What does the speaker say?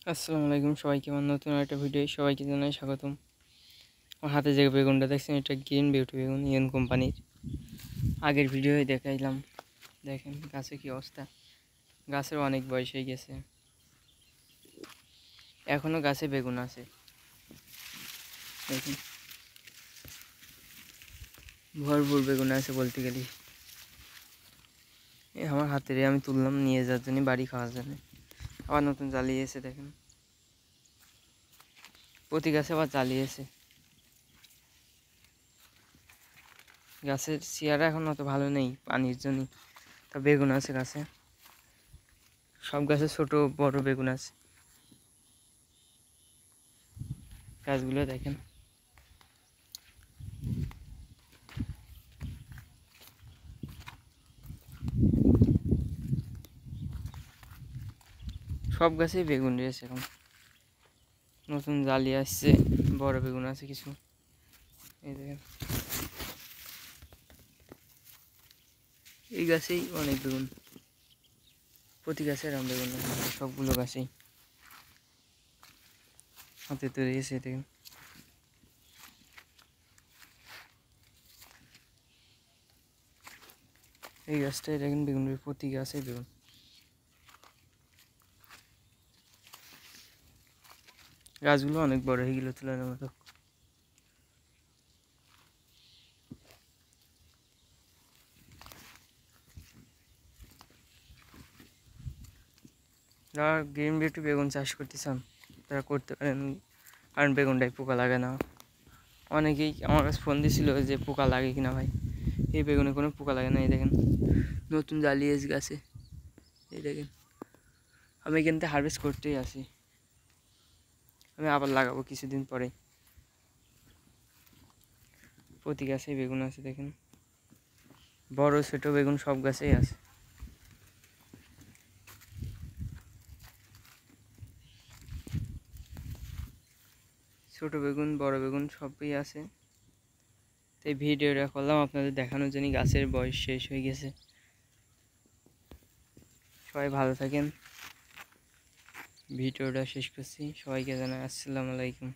আসসালামু আলাইকুম সবাইকে আমার নতুন একটা ভিডিও সবাইকে জানাই স্বাগতম। আমার হাতে যে বেগুনটা দেখছেন এটা গ্রিন বিউটি বেগুন ইয়ন কোম্পানির। আগের ভিডিওয় দেখাইলাম, দেখেন গাছে কি অবস্থা। গাছের অনেক বয়স হয়ে গেছে, এখনও গাছে বেগুন আছে। দেখুন ভরপুর বেগুন আছে বলতে গেলে। আমার হাতের আমি তুললাম নিয়ে যাওয়ার জন্য, বাড়ি খাওয়ার জন্য। আবার নতুন জ্বালিয়েছে, দেখেন প্রতি গাছে আবার জ্বালিয়েছে। গাছের চেয়ারা এখন অত ভালো নেই পানির জন্য, তা বেগুন আছে গাছে। সব গাছে ছোট বড় বেগুন আছে। গাছগুলো দেখেন, সব গাছেই বেগুন রয়েছে এখন। নতুন জালি আসছে, বড় বেগুন আছে কিছু। এই দেখেন এই গাছেই অনেক বেগুন, প্রতি গাছে এরকম বেগুন আছে, সবগুলো গাছেই হাতে তো রয়েছে। দেখেন এই গাছটাই দেখেন বেগুন, প্রতি গাছেই বেগুন। গাছগুলো অনেক বড় হয়ে গেল তুলনামূলক। যারা গ্রিন বিউটি বেগুন চাষ করতে চান তারা করতে পারেন, কারণ বেগুনটায় পোকা লাগে না। অনেকেই আমার কাছে ফোন দিয়েছিল যে পোকা লাগে কিনা ভাই, এই বেগুনে কোনো পোকা লাগে না। এই দেখেন নতুন জালিয়ে গাছে, এই দেখেন আমি এখান থেকে হারভেস্ট করতেই আসি, আমি আবার লাগাবো কিছুদিন পরে। প্রতি গাছেই বেগুন আছে, দেখেন বড় ছোট বেগুন সব গাছেই আছে। ছোট বেগুন বড় বেগুন সবই আছে। তো এই ভিডিওটা করলাম আপনাদের দেখানোর জন্য, গাছের বয়স শেষ হয়ে গেছে। সবাই ভালো থাকেন, ভিডিওটা শেষ করছি। সবাইকে জানাই আসসালামু আলাইকুম।